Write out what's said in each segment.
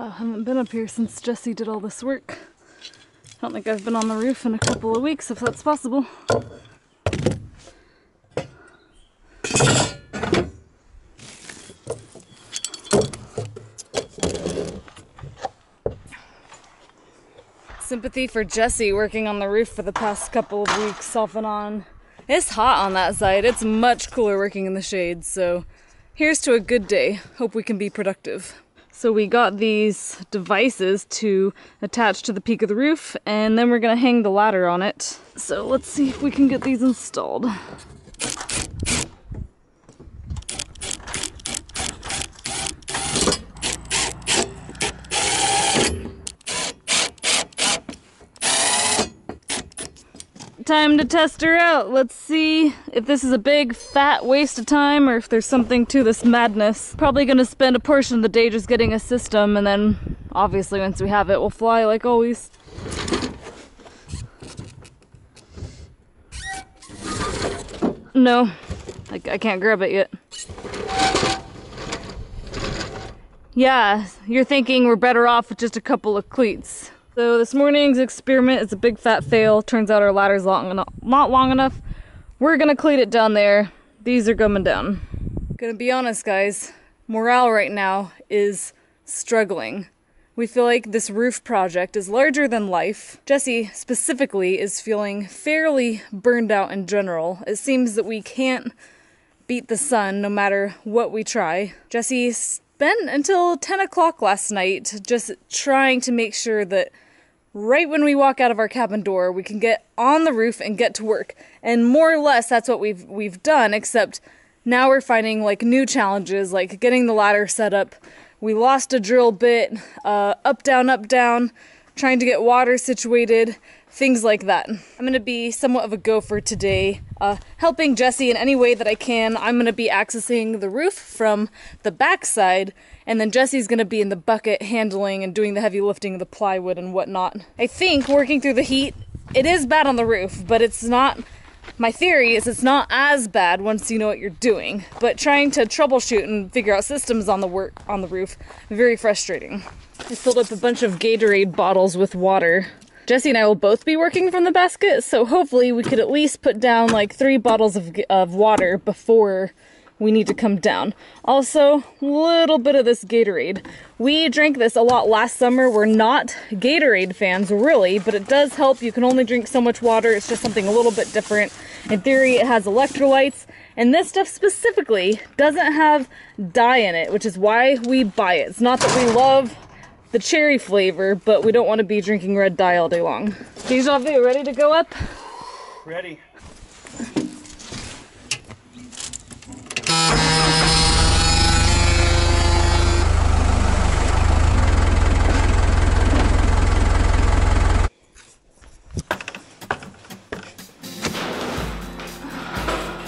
I haven't been up here since Jesse did all this work. I don't think I've been on the roof in a couple of weeks, if that's possible. Sympathy for Jesse working on the roof for the past couple of weeks off and on. It's hot on that side. It's much cooler working in the shade, so here's to a good day. Hope we can be productive. So we got these devices to attach to the peak of the roof, and then we're gonna hang the ladder on it. So let's see if we can get these installed. Time to test her out. Let's see if this is a big fat waste of time or if there's something to this madness. Probably gonna spend a portion of the day just getting a system, and then obviously once we have it, we'll fly like always. No, I can't grab it yet. Yeah, you're thinking we're better off with just a couple of cleats. So this morning's experiment is a big fat fail. Turns out our ladder's not long enough. We're gonna cleat it down there. These are coming down. Gonna be honest, guys, morale right now is struggling. We feel like this roof project is larger than life. Jesse specifically is feeling fairly burned out in general. It seems that we can't beat the sun no matter what we try. Jesse spent until 10 o'clock last night just trying to make sure that right when we walk out of our cabin door, we can get on the roof and get to work. And more or less that's what we've done, except now we're finding like new challenges, like getting the ladder set up. We lost a drill bit, up, down, trying to get water situated, things like that. I'm gonna be somewhat of a gopher today, helping Jesse in any way that I can. I'm gonna be accessing the roof from the backside, and then Jesse's gonna be in the bucket handling and doing the heavy lifting of the plywood and whatnot. I think working through the heat, it is bad on the roof, but it's not, my theory is it's not as bad once you know what you're doing. But trying to troubleshoot and figure out systems on the roof, very frustrating. I filled up a bunch of Gatorade bottles with water. Jesse and I will both be working from the basket, so hopefully we could at least put down like 3 bottles of water before we need to come down. Also, a little bit of this Gatorade. We drank this a lot last summer. We're not Gatorade fans, really, but it does help. You can only drink so much water. It's just something a little bit different. In theory, it has electrolytes, and this stuff specifically doesn't have dye in it, which is why we buy it. It's not that we love the cherry flavor, but we don't want to be drinking red dye all day long. Deja vu, ready to go up? Ready.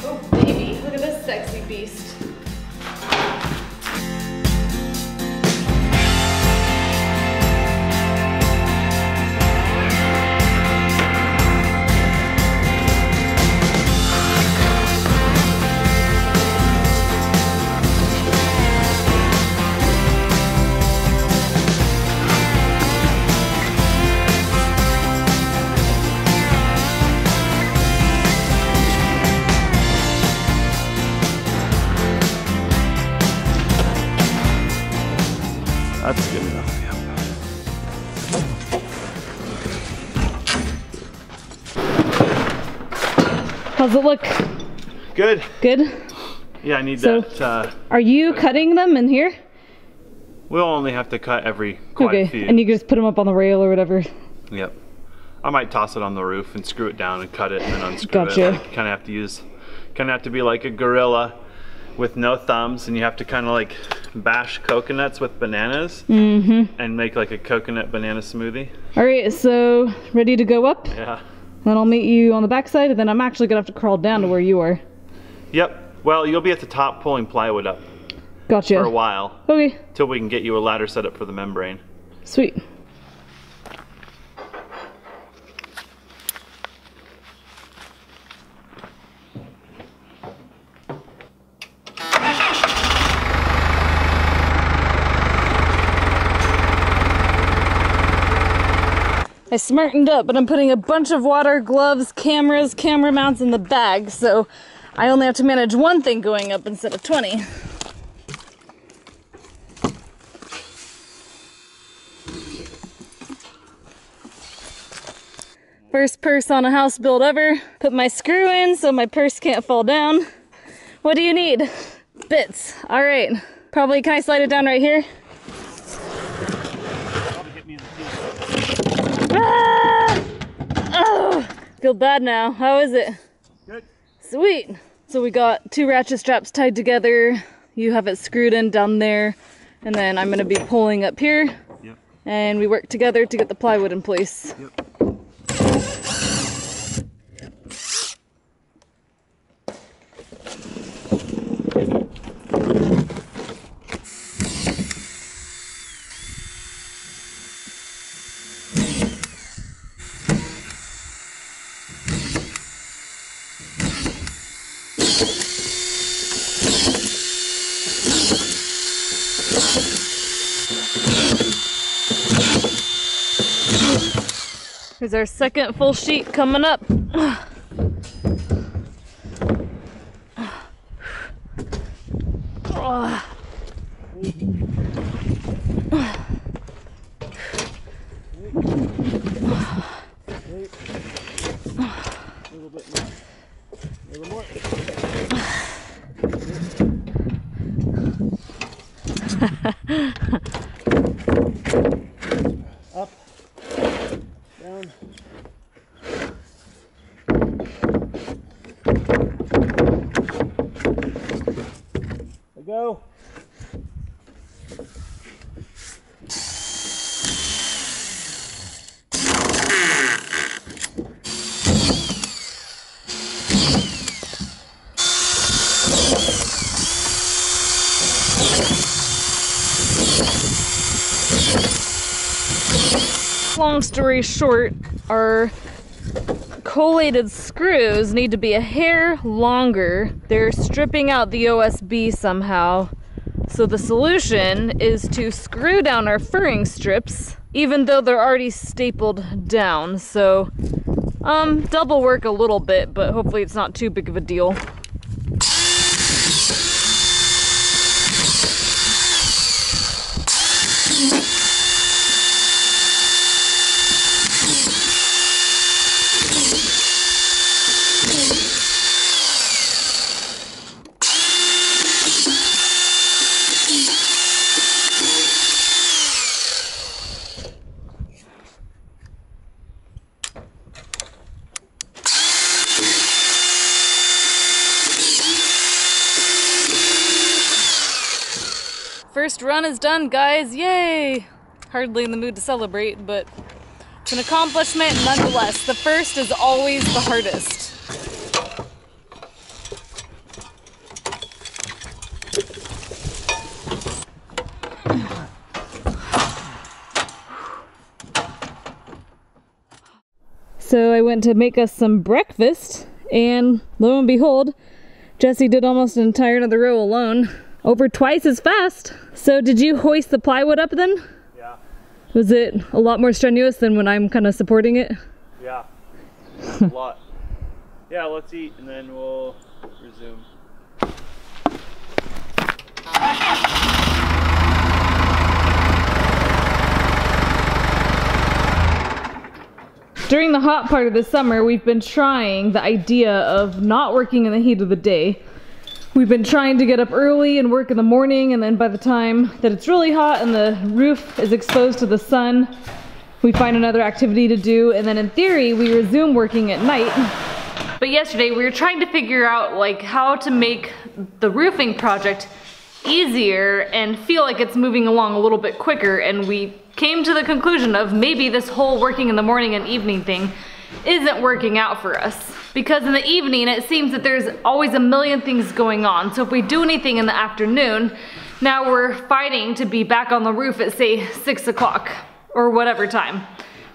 Oh baby, look at this sexy beast. That's good enough, yep. How's it look? Good. Good? Yeah, I need So, that. are you cutting them in here? We'll only have to cut every quite few. And you can just put them up on the rail or whatever. Yep. I might toss it on the roof and screw it down and cut it and then unscrew Gotcha. it. Like, kind of have to be like a gorilla with no thumbs, and you have to kind of like bash coconuts with bananas and make like a coconut banana smoothie. All right, so ready to go up? Yeah. Then I'll meet you on the backside, and then I'm actually gonna have to crawl down to where you are. Yep. Well, you'll be at the top pulling plywood up Gotcha. for a while. Okay. Till we can get you a ladder set up for the membrane. Sweet. I smartened up, but I'm putting a bunch of water, gloves, cameras, camera mounts in the bag, so I only have to manage one thing going up instead of 20. First purse on a house build ever. Put my screw in so my purse can't fall down. What do you need? Bits. All right. Probably, can I slide it down right here? Ah! Oh, feel bad now. How is it? Good. Sweet. So we got 2 ratchet straps tied together. You have it screwed in down there. And then I'm gonna be pulling up here. Yep. And we work together to get the plywood in place. Yep. Here's our second full sheet coming up. Up, down. Go. Long story short, our collated screws need to be a hair longer. They're stripping out the OSB somehow. So the solution is to screw down our furring strips, even though they're already stapled down. So, double work a little bit, but hopefully it's not too big of a deal. First run is done, guys, yay! Hardly in the mood to celebrate, but it's an accomplishment nonetheless. The first is always the hardest. So I went to make us some breakfast, and lo and behold, Jesse did almost an entire another row alone. Over twice as fast. So did you hoist the plywood up then? Yeah. Was it a lot more strenuous than when I'm kind of supporting it? Yeah. A lot. Yeah, let's eat and then we'll resume. During the hot part of the summer, we've been trying the idea of not working in the heat of the day. We've been trying to get up early and work in the morning, and then by the time that it's really hot and the roof is exposed to the sun, we find another activity to do, and then in theory, we resume working at night. But yesterday, we were trying to figure out like how to make the roofing project easier and feel like it's moving along a little bit quicker, and we came to the conclusion of maybe this whole working in the morning and evening thing isn't working out for us. Because in the evening, it seems that there's always a million things going on. So if we do anything in the afternoon, now we're fighting to be back on the roof at, say, 6 o'clock or whatever time.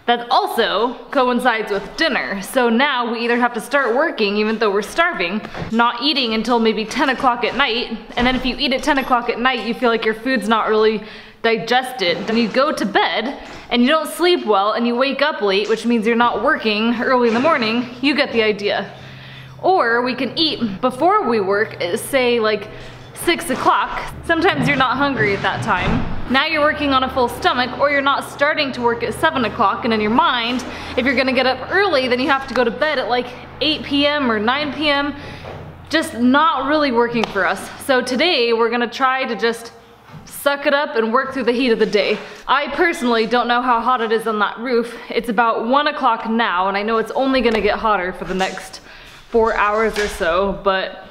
That also coincides with dinner. So now we either have to start working, even though we're starving, not eating until maybe 10 o'clock at night. And then if you eat at 10 o'clock at night, you feel like your food's not really digested. Then you go to bed, and you don't sleep well and you wake up late, which means you're not working early in the morning, you get the idea. Or we can eat before we work, say like 6 o'clock. Sometimes you're not hungry at that time. Now you're working on a full stomach, or you're not starting to work at 7 o'clock, and in your mind, if you're gonna get up early, then you have to go to bed at like 8 p.m. or 9 p.m. Just not really working for us. So today we're gonna try to just suck it up and work through the heat of the day. I personally don't know how hot it is on that roof. It's about 1 o'clock now, and I know it's only gonna get hotter for the next 4 hours or so, but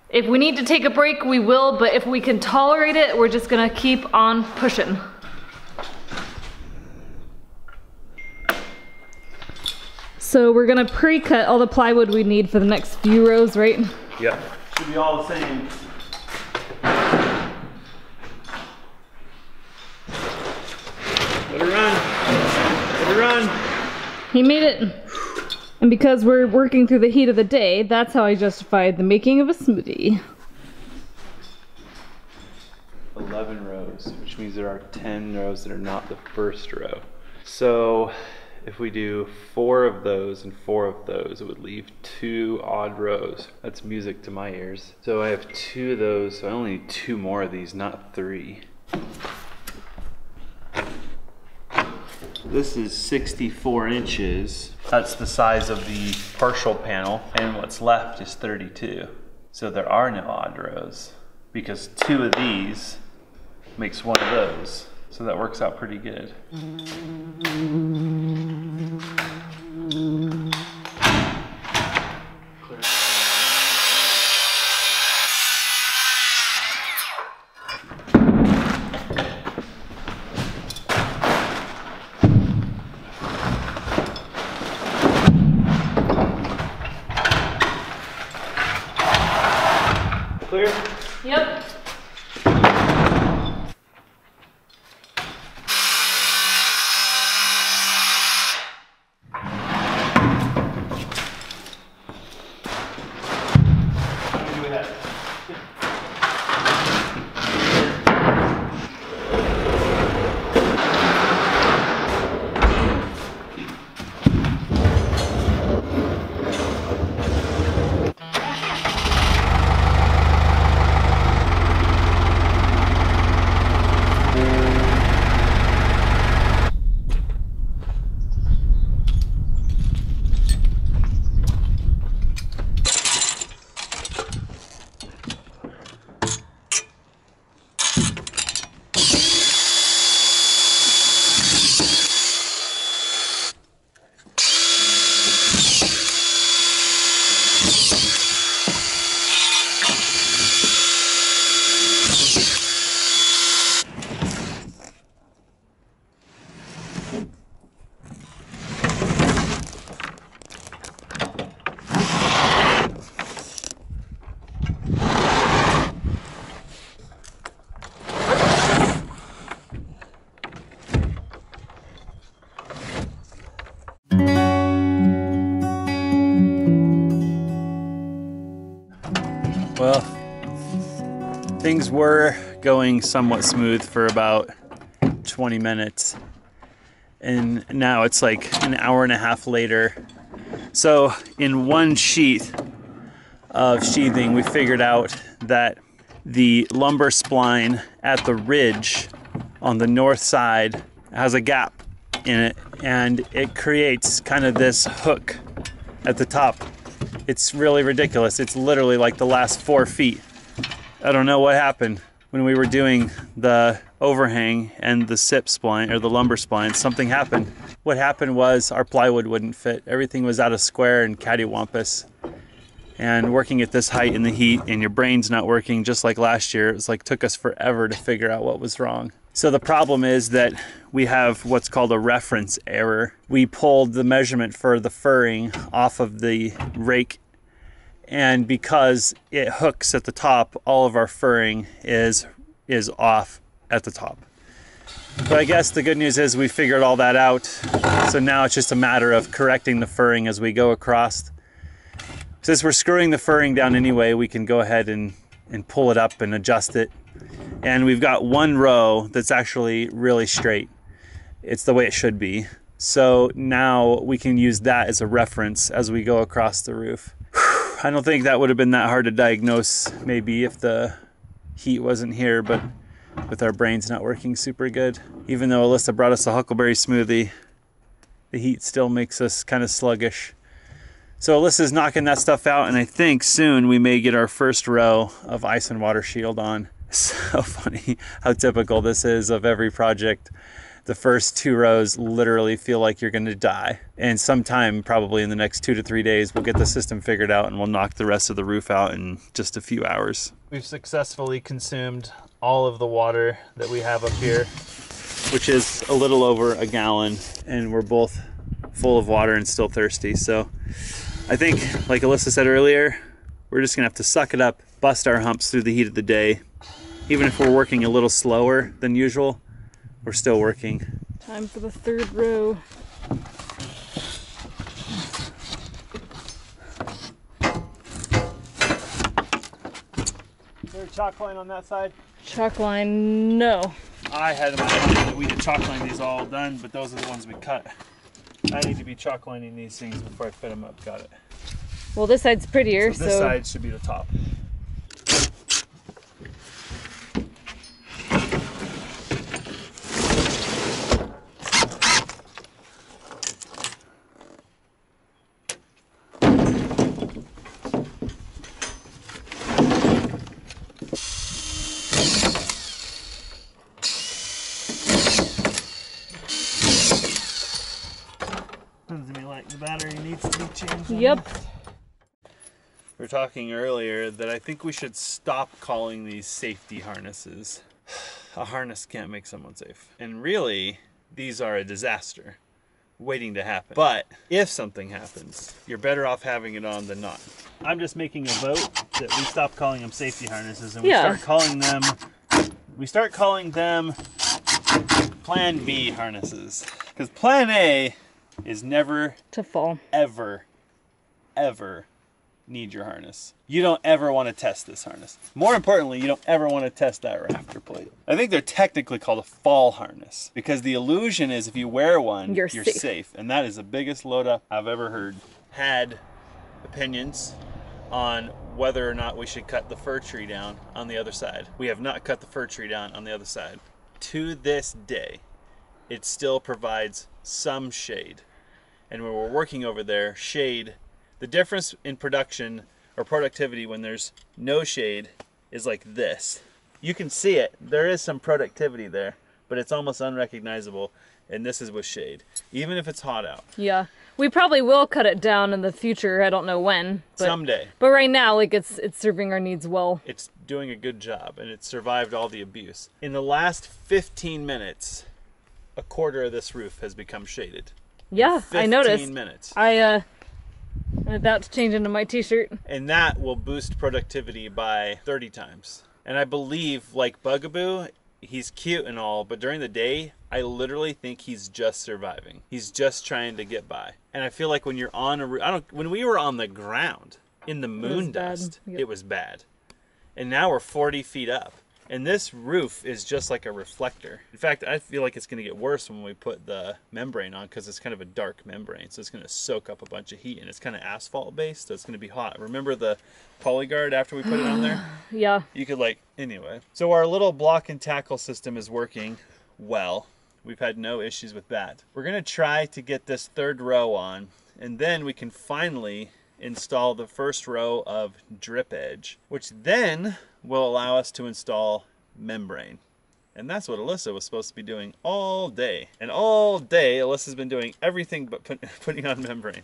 if we need to take a break, we will, but if we can tolerate it, we're just gonna keep on pushing. So we're gonna pre-cut all the plywood we need for the next few rows, right? Yep. Should be all the same. Let her run. Let her run. He made it. And because we're working through the heat of the day, that's how I justified the making of a smoothie. 11 rows, which means there are 10 rows that are not the first row. So if we do 4 of those and 4 of those, it would leave 2 odd rows. That's music to my ears. So I have 2 of those, so I only need 2 more of these, not 3. This is 64 inches. That's the size of the partial panel, and what's left is 32. So there are no odd rows, because 2 of these makes 1 of those. So that works out pretty good. Clear? Yep. Well, things were going somewhat smooth for about 20 minutes. And now it's like an hour and a half later. So in one sheet of sheathing, we figured out that the lumber spline at the ridge on the north side has a gap in it, and it creates kind of this hook at the top. It's really ridiculous. It's literally like the last 4 feet. I don't know what happened when we were doing the overhang and the SIP spline, or the lumber spline. Something happened. What happened was our plywood wouldn't fit. Everything was out of square and cattywampus. And working at this height in the heat and your brain's not working, just like last year, it was like took us forever to figure out what was wrong. So the problem is that we have what's called a reference error. We pulled the measurement for the furring off of the rake, and because it hooks at the top, all of our furring is off at the top. But I guess the good news is we figured all that out. So now it's just a matter of correcting the furring as we go across. Since we're screwing the furring down anyway, we can go ahead and pull it up and adjust it. And we've got one row that's actually really straight. it's the way it should be. So now we can use that as a reference as we go across the roof. I don't think that would have been that hard to diagnose maybe if the heat wasn't here, but with our brains not working super good. Even though Alyssa brought us a huckleberry smoothie, the heat still makes us kind of sluggish. So Alyssa's knocking that stuff out, and I think soon we may get our first row of ice and water shield on. So funny how typical this is of every project. The first 2 rows literally feel like you're gonna die. And sometime probably in the next 2 to 3 days, we'll get the system figured out and we'll knock the rest of the roof out in just a few hours. We've successfully consumed all of the water that we have up here, which is a little over a gallon, and we're both full of water and still thirsty. So I think, like Alyssa said earlier, we're just gonna have to suck it up, bust our humps through the heat of the day. Even if we're working a little slower than usual, we're still working. Time for the 3rd row. Is there a chalk line on that side? Chalk line, no. I had in my mind that we did chalk line these all done, but those are the ones we cut. I need to be chalk lining these things before I fit them up. Got it. Well, this side's prettier, so this side should be the top. The battery needs to be changed. Yep. We were talking earlier that I think we should stop calling these safety harnesses. A harness can't make someone safe. And really, these are a disaster waiting to happen. But if something happens, you're better off having it on than not. I'm just making a vote that we stop calling them safety harnesses and we start calling them Plan B harnesses. Because Plan A is never to fall, ever need your harness. You don't ever want to test this harness. More importantly, you don't ever want to test that rafter plate. I think they're technically called a fall harness because the illusion is if you wear one, you're safe. And that is the biggest load up I've ever heard. Had opinions on whether or not we should cut the fir tree down on the other side. We have not cut the fir tree down on the other side. To this day, it still provides some shade. And when we're working over there, shade, the difference in production or productivity when there's no shade is like this. You can see it. There is some productivity there, but it's almost unrecognizable. And this is with shade, even if it's hot out. Yeah. We probably will cut it down in the future. I don't know when. But, someday. But right now, like it's serving our needs well. It's doing a good job, and it's survived all the abuse. In the last 15 minutes, a quarter of this roof has become shaded. Yeah, I noticed. 15 minutes. I'm about to change into my t-shirt. And that will boost productivity by 30 times. And I believe, like Bugaboo, he's cute and all, but during the day, I literally think he's just surviving. He's just trying to get by. And I feel like when you're on a roof, when we were on the ground in the moon dust, it was bad. And now we're 40 feet up. And this roof is just like a reflector. In fact, I feel like it's going to get worse when we put the membrane on because it's kind of a dark membrane. So it's going to soak up a bunch of heat, and it's kind of asphalt based, so it's going to be hot. Remember the PolyGuard after we put it on there? Yeah. You could anyway. So our little block and tackle system is working well. We've had no issues with that. We're going to try to get this 3rd row on, and then we can finally install the 1st row of drip edge, which then will allow us to install membrane. And that's what Alyssa was supposed to be doing all day. And all day, Alyssa's been doing everything but putting on membrane.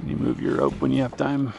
You move your rope when you have time.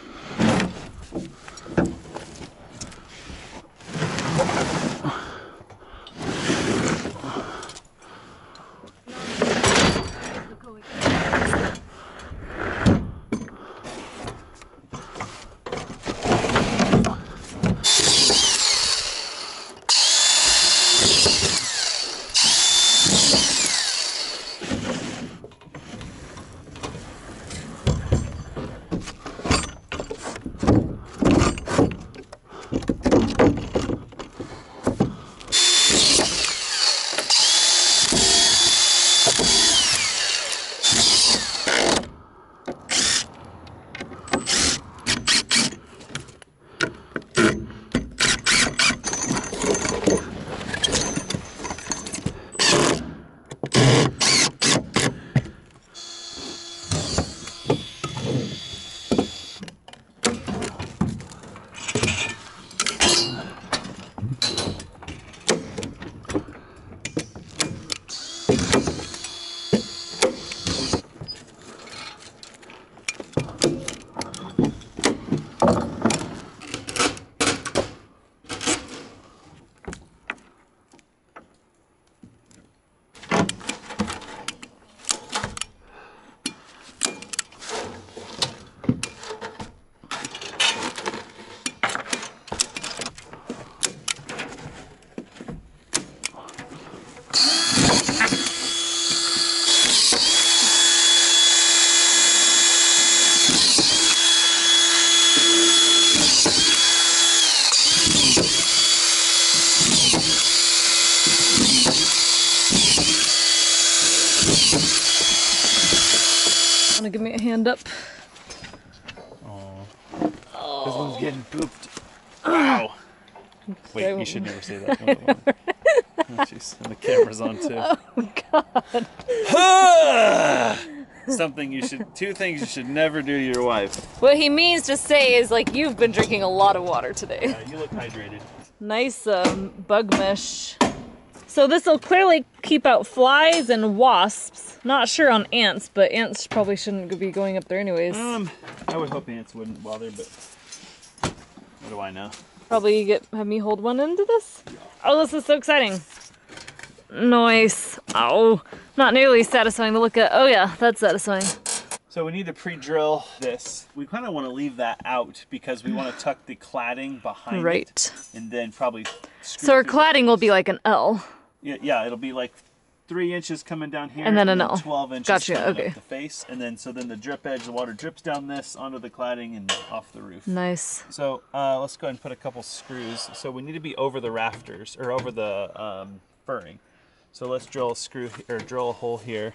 Wanna give me a hand up? Oh. This one's getting pooped. Wow. Wait, you should never say that. Oh, jeez. And the camera's on too. Oh God. Two things you should never do to your wife. What he means to say is like, you've been drinking a lot of water today. You look hydrated. Nice bug mesh. So this will clearly keep out flies and wasps. Not sure on ants, but ants probably shouldn't be going up there anyways. I would hope ants wouldn't bother, but what do I know? Probably have me hold one into this. Oh, this is so exciting. Nice. Oh, not nearly satisfying to look at. Oh yeah, that's satisfying. So we need to pre-drill this. We kind of want to leave that out because we want to tuck the cladding behind it. And then probably So our cladding will be like an L. Yeah, it'll be like 3 inches coming down here. And then an L. 12 inches Gotcha, coming okay. up the face. And then, so then the drip edge, the water drips down this onto the cladding and off the roof. Nice. So let's go ahead and put a couple screws. So we need to be over the rafters, or over the furring. So let's drill a screw, or drill a hole here.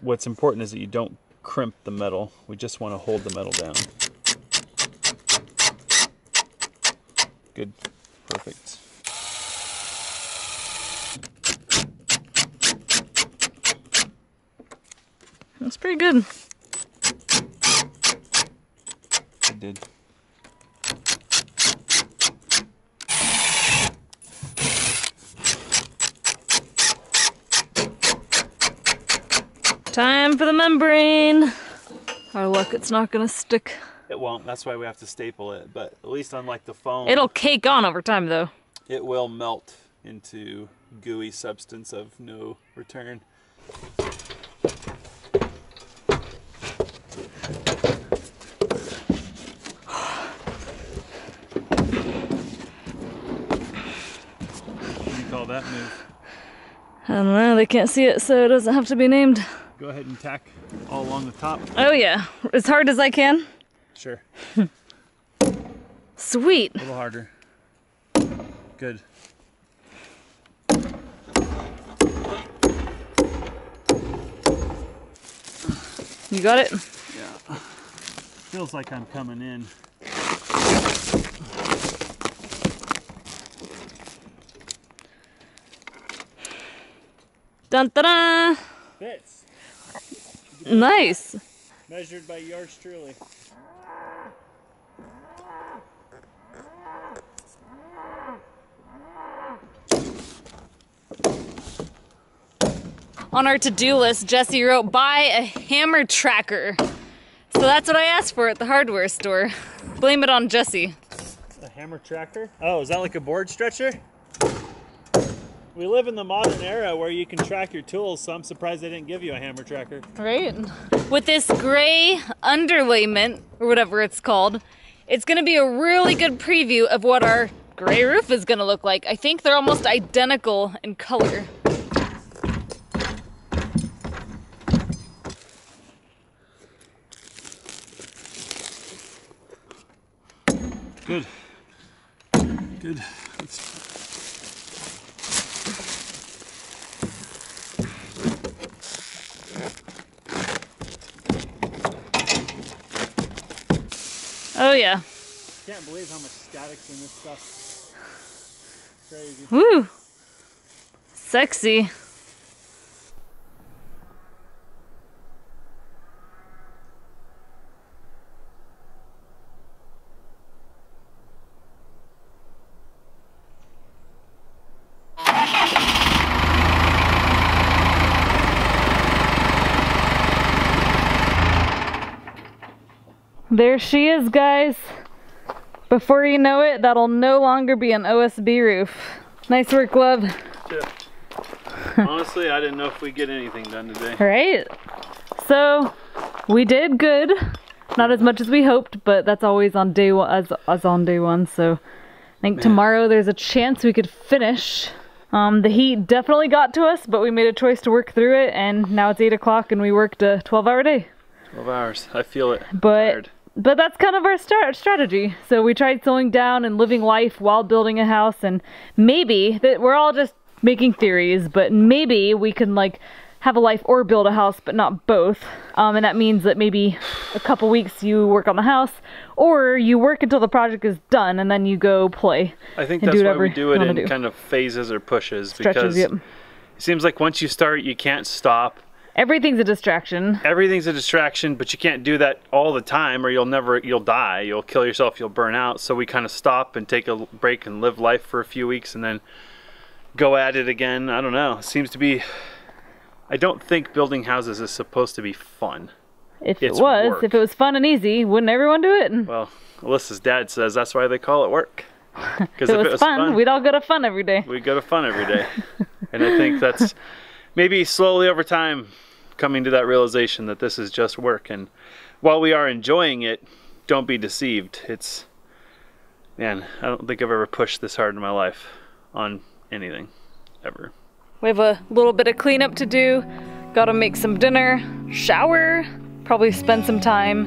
What's important is that you don't crimp the metal. We just want to hold the metal down. Good. Perfect. That's pretty good. I did. Time for the membrane. Our luck, it's not gonna stick. It won't. That's why we have to staple it. But at least unlike the foam, It'll cake on over time though. it will melt into gooey substance of no return. What do you call that move? I don't know, they can't see it, so it doesn't have to be named. Go ahead and tack all along the top. Oh yeah, as hard as I can. Sure. Sweet. A little harder. Good. You got it? Yeah. Feels like I'm coming in. Dun dun dun! Fits. Nice. Measured by yours truly. On our to-do list, Jesse wrote, buy a hammer tracker. So that's what I asked for at the hardware store. Blame it on Jesse. A hammer tracker? Oh, is that like a board stretcher? We live in the modern era where you can track your tools, so I'm surprised they didn't give you a hammer tracker. Right? With this gray underlayment, or whatever it's called, it's gonna be a really good preview of what our gray roof is gonna look like. I think they're almost identical in color. Good. Good. Oh yeah. Can't believe how much static's in this stuff. Crazy. Woo! Sexy. There she is, guys. Before you know it, that'll no longer be an OSB roof. Nice work, love. Honestly, I didn't know if we'd get anything done today. Right? So, we did good. Not as much as we hoped, but that's always on day one, as on day one. So, I think tomorrow there's a chance we could finish. The heat definitely got to us, but we made a choice to work through it, and now it's 8 o'clock and we worked a 12-hour day. 12 hours. I feel it. But that's kind of our strategy. So we tried slowing down and living life while building a house, and maybe, that we're all just making theories, but maybe we can like have a life or build a house, but not both. And that means that maybe a couple weeks you work on the house, or you work until the project is done and then you go play. I think that's why we do it in kind of phases or pushes. Stretches, because yep. It seems like once you start, you can't stop. Everything's a distraction. Everything's a distraction, but you can't do that all the time or you'll die, you'll kill yourself, you'll burn out. So we kind of stop and take a break and live life for a few weeks and then go at it again. I don't know. It seems to be, I don't think building houses is supposed to be fun. If it was fun and easy, wouldn't everyone do it? Well, Alyssa's dad says that's why they call it work. Because if it was fun, we'd all go to fun every day. We'd go to fun every day. And I think that's maybe slowly over time coming to that realization that this is just work. And while we are enjoying it, don't be deceived. It's, man, I don't think I've ever pushed this hard in my life on anything, ever. We have a little bit of cleanup to do. Gotta make some dinner, shower, probably spend some time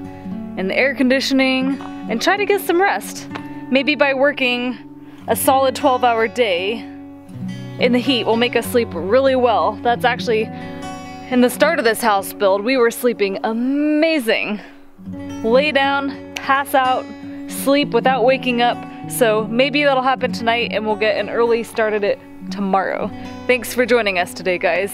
in the air conditioning, and try to get some rest. Maybe by working a solid 12-hour day in the heat will make us sleep really well. That's actually, in the start of this house build, we were sleeping amazing. Lay down, pass out, sleep without waking up. So maybe that'll happen tonight and we'll get an early start at it tomorrow. Thanks for joining us today, guys.